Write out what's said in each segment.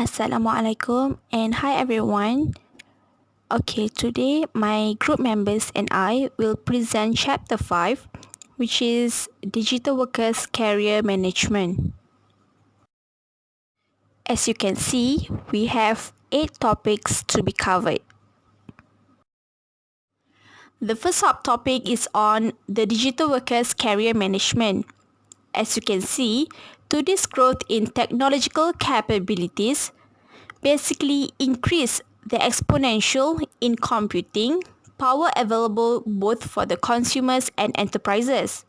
Assalamualaikum and hi everyone. Okay, today my group members and I will present chapter 5, which is Digital Workers Career Management. As you can see, we have 8 topics to be covered. The first subtopic is on the Digital Workers Career Management. As you can see, today's growth in technological capabilities basically increase the exponential in computing power available both for the consumers and enterprises.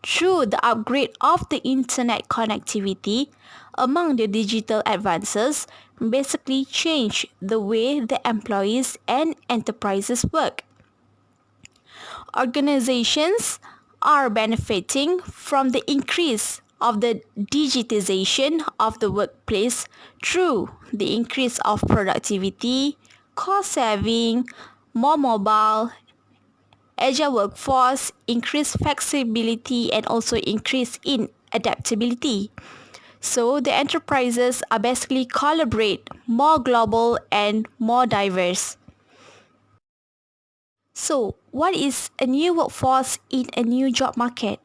Through the upgrade of the internet connectivity, among the digital advances basically change the way the employees and enterprises work. Organizations are benefiting from the increase of the digitization of the workplace through the increase of productivity, cost saving, more mobile, agile workforce, increased flexibility, and also increase in adaptability. So the enterprises are basically collaborate more global and more diverse. So, what is a new workforce in a new job market?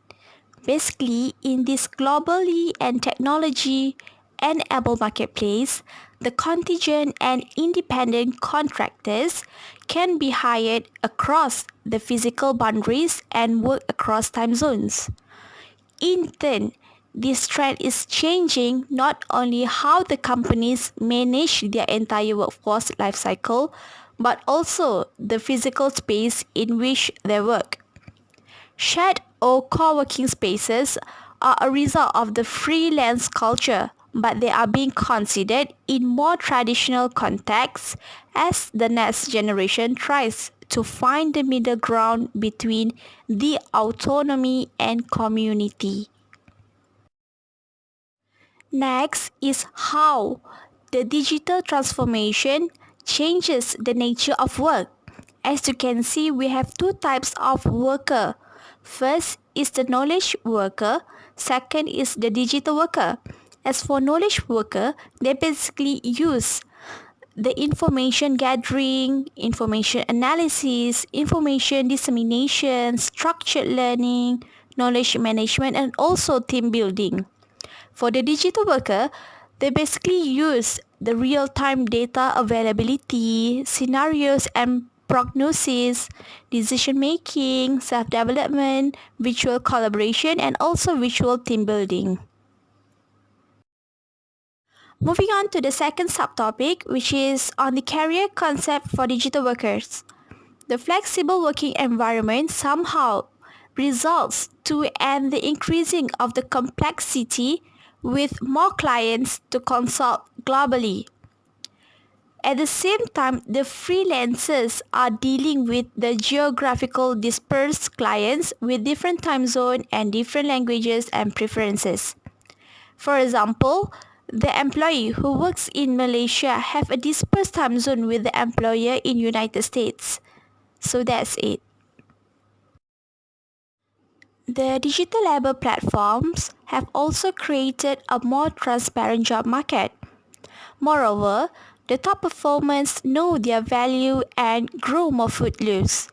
Basically, in this globally and technology enabled marketplace, the contingent and independent contractors can be hired across the physical boundaries and work across time zones. In turn, this trend is changing not only how the companies manage their entire workforce lifecycle, but also the physical space in which they work. Shared or co-working spaces are a result of the freelance culture, but they are being considered in more traditional contexts as the next generation tries to find the middle ground between the autonomy and community. Next is how the digital transformation changes the nature of work. As you can see, we have two types of worker. First is the knowledge worker, second is the digital worker. As for knowledge worker, they basically use the information gathering, information analysis, information dissemination, structured learning, knowledge management, and also team building. For the digital worker, they basically use the real-time data availability, scenarios and prognosis, decision making, self-development, visual collaboration, and also visual team building. Moving on to the second subtopic, which is on the career concept for digital workers. The flexible working environment somehow results to and the increasing of the complexity with more clients to consult globally. At the same time, the freelancers are dealing with the geographical dispersed clients with different time zone and different languages and preferences. For example, the employee who works in Malaysia have a dispersed time zone with the employer in United States. So that's it. The digital labor platforms have also created a more transparent job market. Moreover, the top performers know their value and grow more footloose.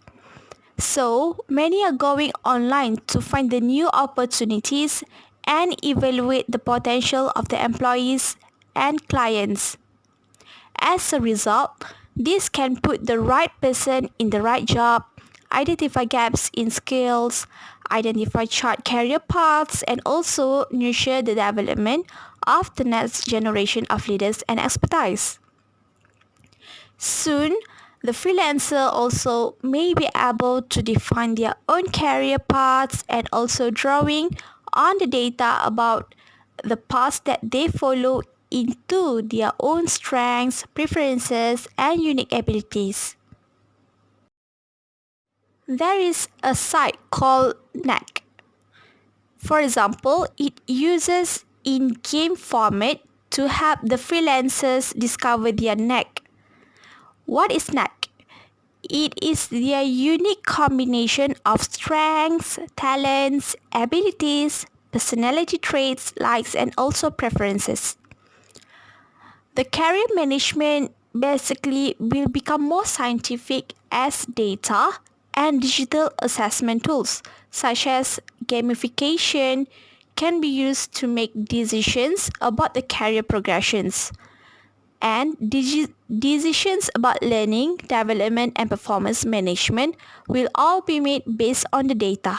So, many are going online to find the new opportunities and evaluate the potential of the employees and clients. As a result, this can put the right person in the right job, identify gaps in skills, identify chart career paths, and also nurture the development of the next generation of leaders and expertise. Soon, the freelancer also may be able to define their own career paths and also drawing on the data about the paths that they follow into their own strengths, preferences, and unique abilities. There is a site called Knack. For example, it uses in-game format to help the freelancers discover their knack. What is knack? It is their unique combination of strengths, talents, abilities, personality traits, likes, and also preferences. The career management basically will become more scientific as data and digital assessment tools such as gamification can be used to make decisions about the career progressions and decisions about learning, development and performance management will all be made based on the data.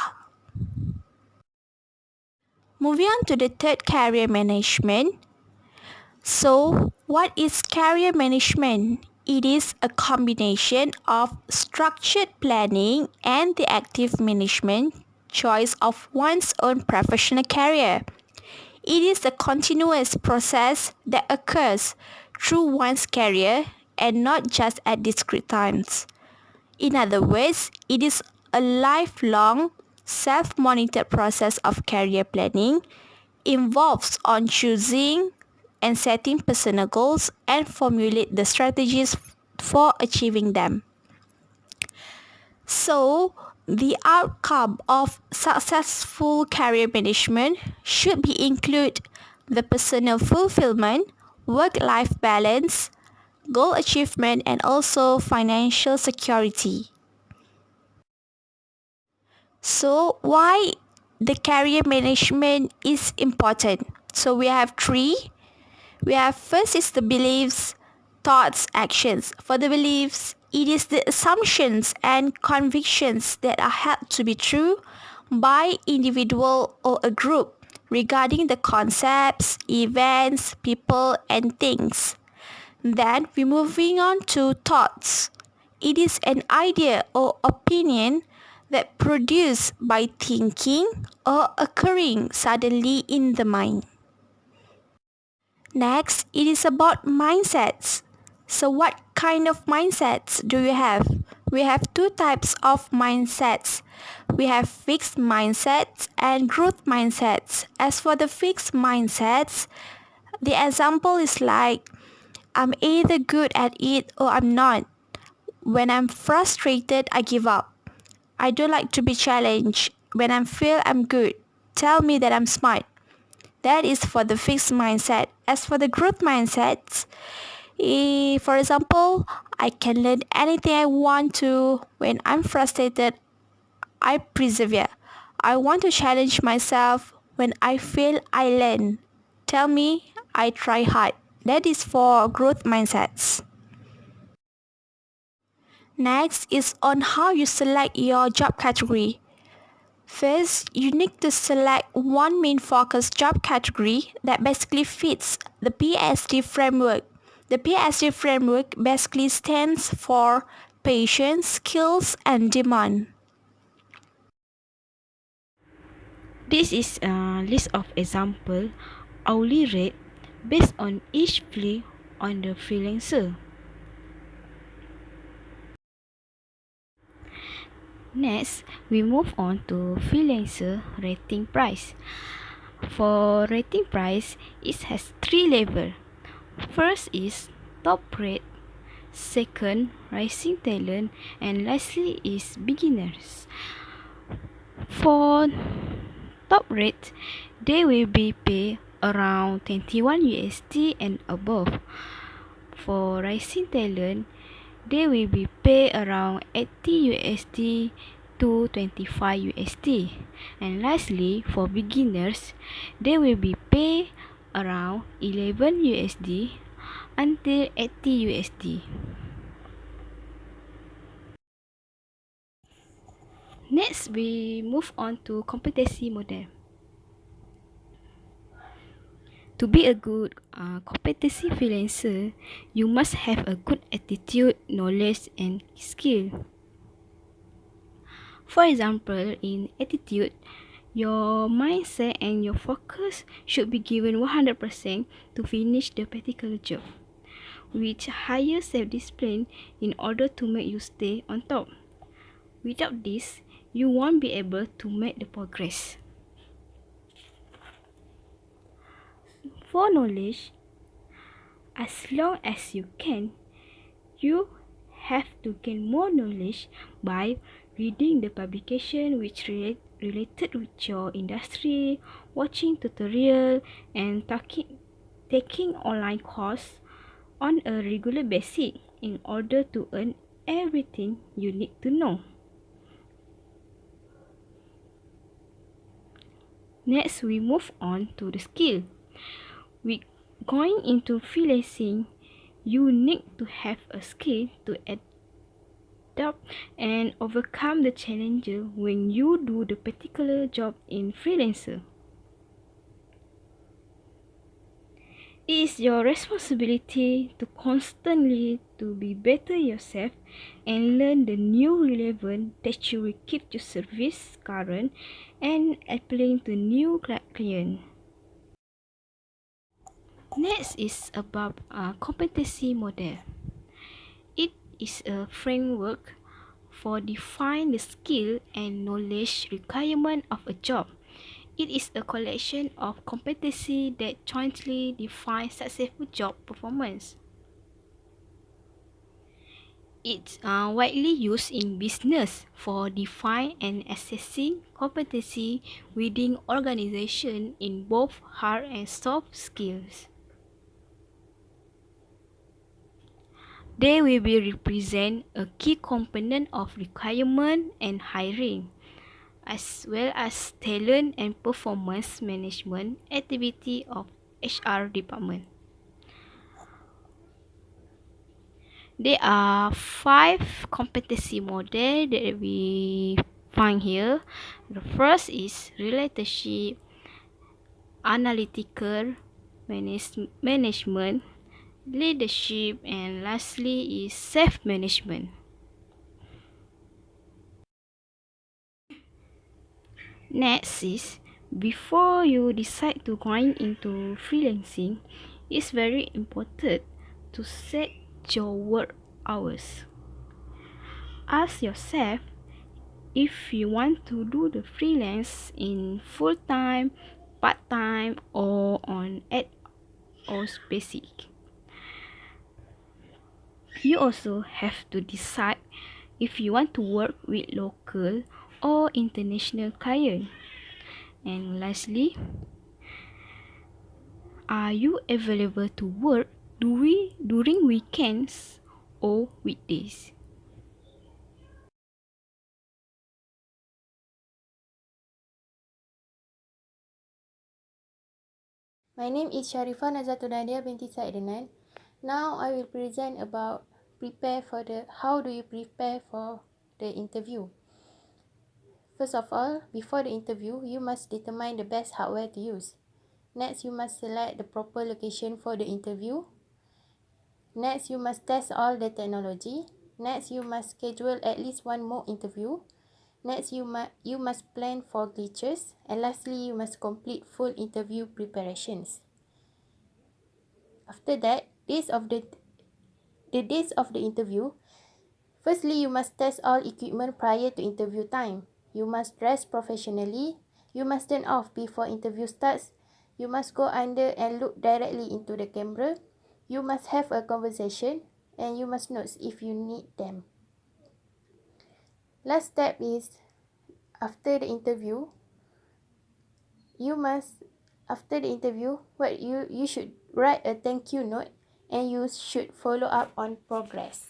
Moving on to the third, career management. So, what is career management? It is a combination of structured planning and the active management choice of one's own professional career. It is a continuous process that occurs through one's career and not just at discrete times. In other words, it is a lifelong, self-monitored process of career planning involves on choosing and setting personal goals and formulate the strategies for achieving them. So, the outcome of successful career management should be include the personal fulfillment, work-life balance, goal achievement and also financial security. So, why the career management is important? So, we have three. We have first is the beliefs, thoughts, actions. For the beliefs, it is the assumptions and convictions that are held to be true by individual or a group regarding the concepts, events, people and things. Then we're moving on to thoughts. It is an idea or opinion that produced by thinking or occurring suddenly in the mind. Next, it is about mindsets. So what kind of mindsets do you have? We have two types of mindsets. We have fixed mindsets and growth mindsets. As for the fixed mindsets, the example is like I'm either good at it or I'm not. When I'm frustrated, I give up. I don't like to be challenged. When I feel I'm good, tell me that I'm smart. That is for the fixed mindset. As for the growth mindsets, for example, I can learn anything I want to. When I'm frustrated, I persevere. I want to challenge myself. When I fail, I learn. Tell me, I try hard. That is for growth mindsets. Next is on how you select your job category. First, you need to select one main focus job category that basically fits the PSD framework. The PSD framework basically stands for patience, skills, and demand. This is a list of example hourly rate based on each fee on the freelancer. Next, we move on to freelancer rating price. For rating price, it has three levels. First is top rate, second rising talent, and lastly is beginners. For top rate, they will be paid around 21 USD and above. For rising talent, they will be paid around 80 USD to 25 USD. And lastly, for beginners, they will be paid around 11 USD until 80 USD. Next, we move on to competency model. To be a good competency freelancer, you must have a good attitude, knowledge, and skill. For example, in attitude, your mindset and your focus should be given 100% to finish the particular job, with higher self-discipline in order to make you stay on top. Without this, you won't be able to make the progress. For knowledge, as long as you can, you have to gain more knowledge by reading the publication which related with your industry, watching tutorial and taking online course on a regular basis in order to earn everything you need to know. Next, we move on to the skill. We going into freelancing, you need to have a skill to adapt and overcome the challenges when you do the particular job in freelancer. It is your responsibility to constantly to be better yourself and learn the new relevant that you will keep your service current and appealing to new client. Next is about a competency model. It is a framework for define the skill and knowledge requirement of a job. It is a collection of competency that jointly define successful job performance. It's widely used in business for define and assessing competency within organization in both hard and soft skills. They will be represent a key component of requirement and hiring, as well as talent and performance management activity of HR department. There are 5 competency model that we find here. The first is relationship, analytical, management, leadership, and lastly is self-management. Next is, before you decide to go into freelancing, it's very important to set your work hours. Ask yourself if you want to do the freelance in full time, part time, or on ad hoc basis. You also have to decide if you want to work with local or international clients. And lastly, are you available to work during weekends or weekdays? My name is Sharifah Nazatunadia binti Said Adnan. Now I will present about how do you prepare for the interview. First of all, before the interview, you must determine the best hardware to use. Next, you must select the proper location for the interview. Next, you must test all the technology. Next, you must schedule at least one more interview. Next, you must plan for glitches. And lastly, you must complete full interview preparations. After that, the days of the interview. Firstly, you must test all equipment prior to interview time. You must dress professionally. You must turn off before interview starts. You must go under and look directly into the camera. You must have a conversation and you must note if you need them. Last step is after the interview, you should write a thank you note and you should follow up on progress.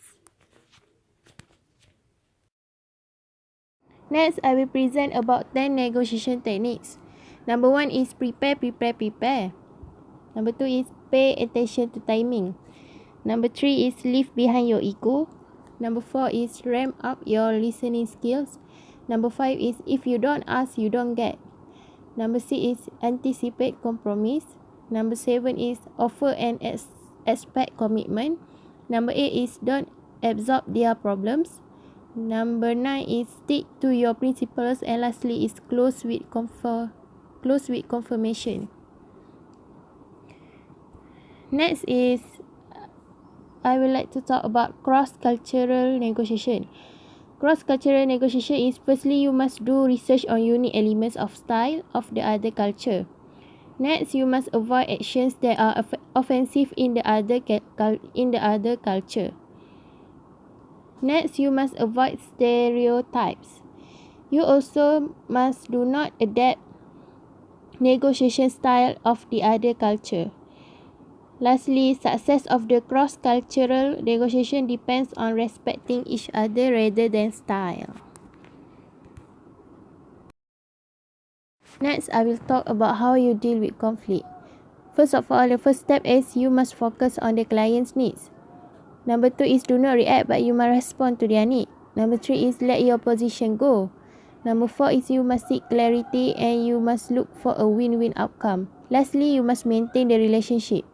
Next, I will present about 10 negotiation techniques. Number 1 is prepare. Number 2 is pay attention to timing. Number 3 is leave behind your ego. Number 4 is ramp up your listening skills. Number 5 is if you don't ask, you don't get. Number 6 is anticipate compromise. Number 7 is offer and expect commitment. Number 8 is don't absorb their problems. Number 9 is stick to your principles. And lastly is close with confirmation. Next is I would like to talk about cross-cultural negotiation. Cross-cultural negotiation is firstly you must do research on unique elements of style of the other culture. Next, you must avoid actions that are offensive in the other culture. Next, you must avoid stereotypes. You also must do not adapt negotiation style of the other culture. Lastly, success of the cross-cultural negotiation depends on respecting each other rather than style. Next, I will talk about how you deal with conflict. First of all, the first step is you must focus on the client's needs. Number 2 is do not react, but you must respond to their need. Number 3 is let your position go. Number 4 is you must seek clarity and you must look for a win-win outcome. Lastly, you must maintain the relationship.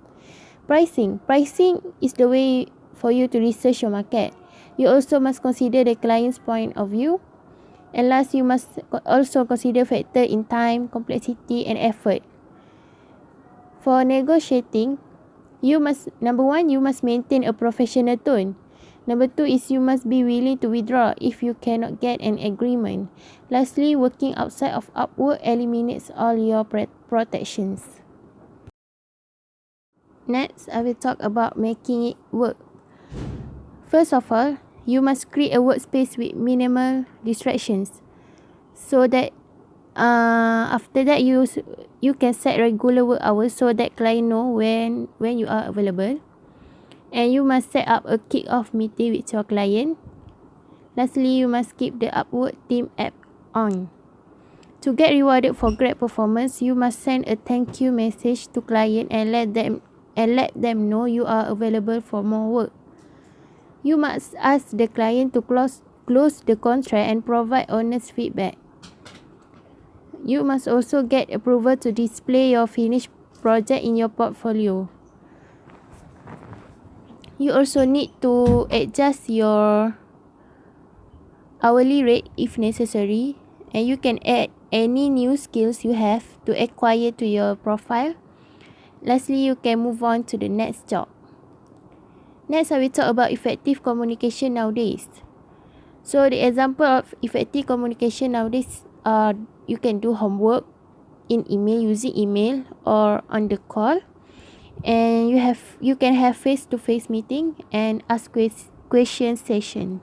Pricing. Pricing is the way for you to research your market. You also must consider the client's point of view. And last, you must also consider factor in time, complexity and effort. For negotiating, number 1, you must maintain a professional tone. Number 2 is you must be willing to withdraw if you cannot get an agreement. Lastly, working outside of Upwork eliminates all your protections. Next, I will talk about making it work. First of all, you must create a workspace with minimal distractions so that after that you can set regular work hours so that client know when you are available. And you must set up a kick-off meeting with your client. Lastly, you must keep the Upwork team app on. To get rewarded for great performance, you must send a thank you message to client and let them know you are available for more work. You must ask the client to close the contract and provide honest feedback. You must also get approval to display your finished project in your portfolio. You also need to adjust your hourly rate if necessary, and you can add any new skills you have to acquire to your profile. Lastly, you can move on to the next job. Next, I will talk about effective communication nowadays. So the example of effective communication nowadays are you can do homework in email, using email or on the call, and you can have face-to-face meeting and ask question session.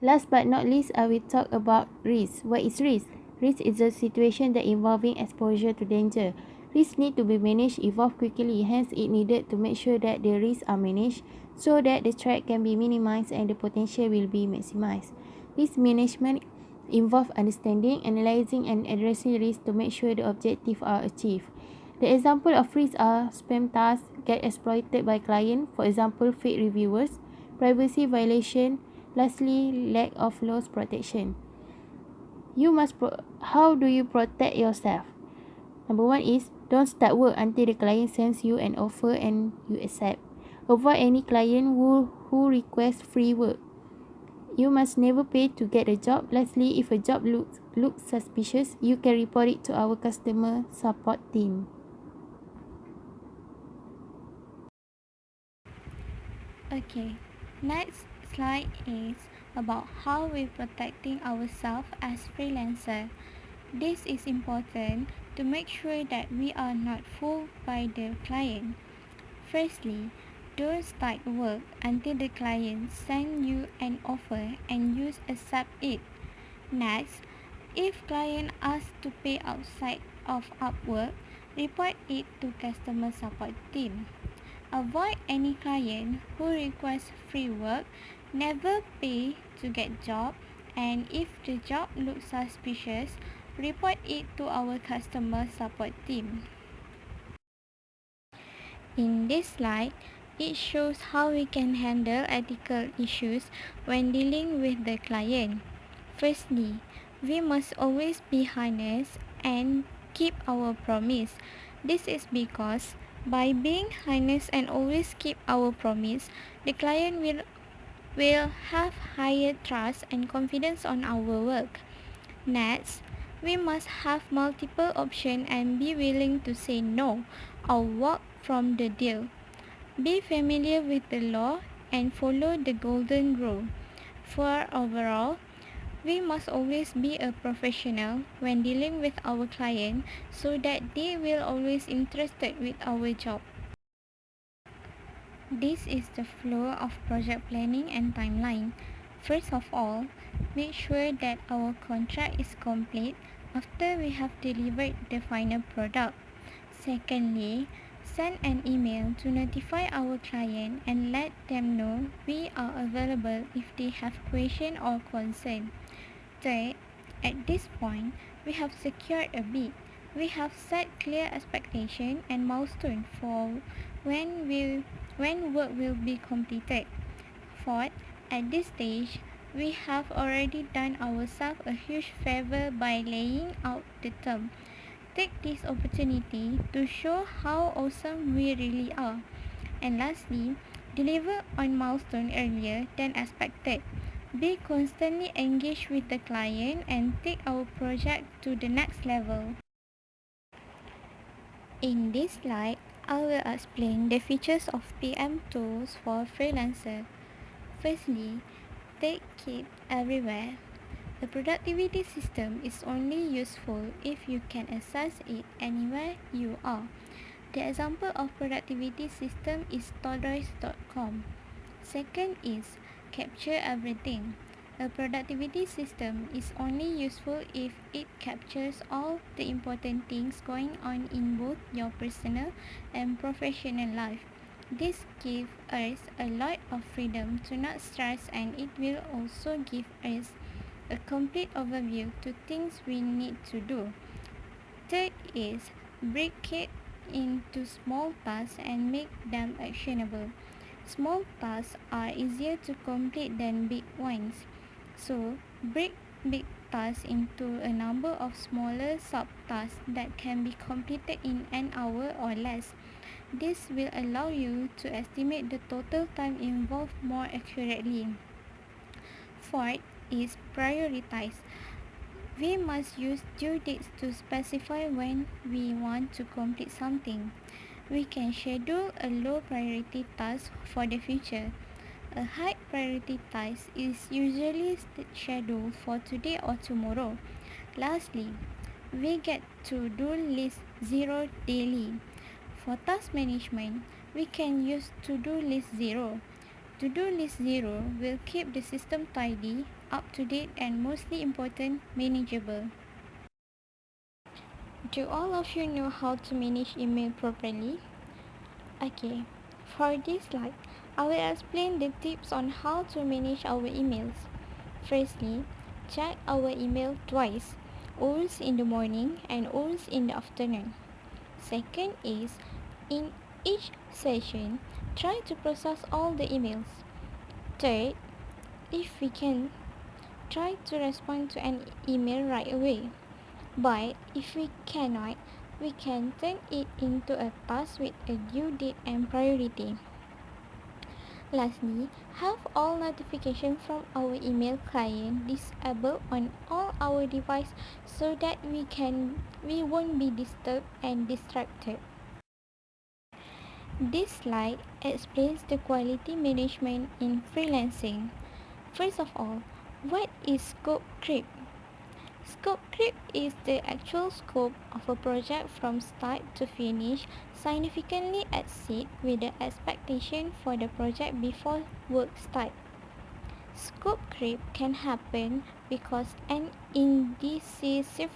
Last but not least, I will talk about risk. What is risk? Risk is a situation that involving exposure to danger. Risks need to be managed, evolve quickly, hence it needed to make sure that the risks are managed so that the threat can be minimized and the potential will be maximized. Risk management involves understanding, analyzing and addressing risks to make sure the objectives are achieved. The example of risks are spam tasks get exploited by clients, for example, fake reviewers, privacy violation, lastly, lack of loss protection. How do you protect yourself? Number 1 is don't start work until the client sends you an offer and you accept. Avoid any client who requests free work. You must never pay to get a job. Lastly, if a job looks suspicious, you can report it to our customer support team. Okay, next slide is about how we're protecting ourselves as freelancer. This is important to make sure that we are not fooled by the client. Firstly, don't start work until the client sends you an offer and you accept it. Next, if client asks to pay outside of Upwork, report it to customer support team. Avoid any client who requests free work, never pay to get job, and if the job looks suspicious, report it to our customer support team. In this slide, it shows how we can handle ethical issues when dealing with the client. Firstly, we must always be honest and keep our promise. This is because by being honest and always keep our promise, the client will have higher trust and confidence on our work. Next, we must have multiple options and be willing to say no or walk from the deal. Be familiar with the law and follow the golden rule. For overall, we must always be a professional when dealing with our client so that they will always interested with our job. This is the flow of project planning and timeline. First of all, make sure that our contract is complete after we have delivered the final product. Secondly, send an email to notify our client and let them know we are available if they have question or concern. Third, at this point, we have secured a bid. We have set clear expectation and milestone for when work will be completed. Fourth, at this stage, we have already done ourselves a huge favor by laying out the term. Take this opportunity to show how awesome we really are. And lastly, deliver on milestone earlier than expected. Be constantly engaged with the client and take our project to the next level. In this slide, I will explain the features of PM tools for freelancer. Firstly, take it everywhere. The productivity system is only useful if you can access it anywhere you are. The example of productivity system is Todoist.com. Second is capture everything. A productivity system is only useful if it captures all the important things going on in both your personal and professional life. This gives us a lot of freedom to not stress, and it will also give us a complete overview to things we need to do. Third is break it into small tasks and make them actionable. Small tasks are easier to complete than big ones. So, break big tasks into a number of smaller sub-tasks that can be completed in an hour or less. This will allow you to estimate the total time involved more accurately. Fourth is prioritize. We must use due dates to specify when we want to complete something. We can schedule a low priority task for the future. A high priority task is usually scheduled for today or tomorrow. Lastly, we get to-do list zero daily. For task management, we can use to-do list zero. To-do list zero will keep the system tidy, up to date, and mostly important, manageable. Do all of you know how to manage email properly? Okay, for this slide, I will explain the tips on how to manage our emails. Firstly, check our email twice, once in the morning and once in the afternoon. Second is, in each session, try to process all the emails. Third, if we can, try to respond to an email right away. But if we cannot, we can turn it into a task with a due date and priority. Lastly, have all notifications from our email client disabled on all our devices so that we won't be disturbed and distracted. This slide explains the quality management in freelancing. First of all, what is scope creep? Scope creep is the actual scope of a project from start to finish significantly exceed with the expectation for the project before work start. Scope creep can happen because an indecisive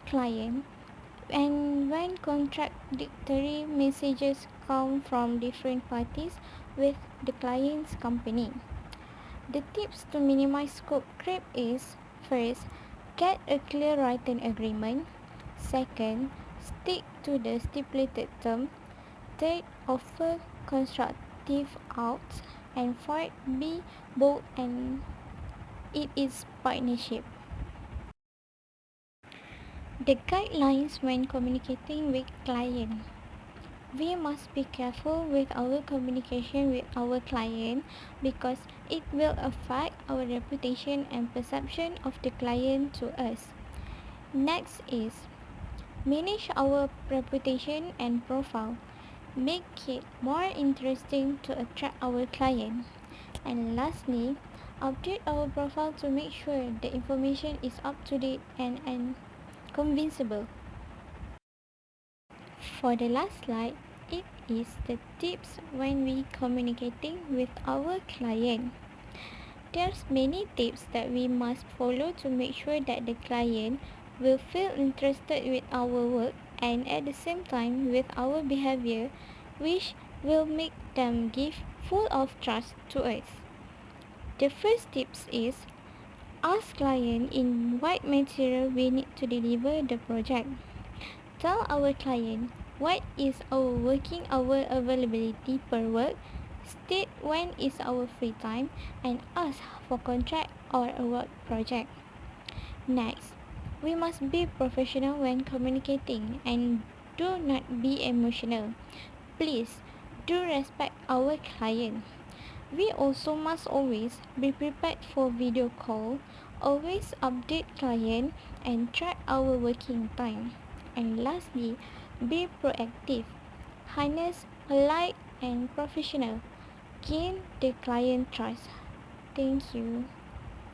client and when contradictory messages come from different parties with the client's company. The tips to minimize scope creep is: first, get a clear written agreement. Second, stick to the stipulated term. Third, offer constructive outs. And fourth, be bold and it is partnership. The guidelines when communicating with client. We must be careful with our communication with our client because it will affect our reputation and perception of the client to us. Next is manage our reputation and profile. Make it more interesting to attract our client. And lastly, update our profile to make sure the information is up to date and convincible. For the last slide, it is the tips when we communicating with our client. There's many tips that we must follow to make sure that the client will feel interested with our work and at the same time with our behavior, which will make them give full of trust to us. The first tips is ask client in what material we need to deliver the project. Tell our client what is our working hour availability per work, state when is our free time, and ask for contract or a work project. Next, we must be professional when communicating and do not be emotional. Please do respect our client. We also must always be prepared for video call, always update client and track our working time. And lastly, be proactive, honest, polite and professional. Gain the client trust. Thank you.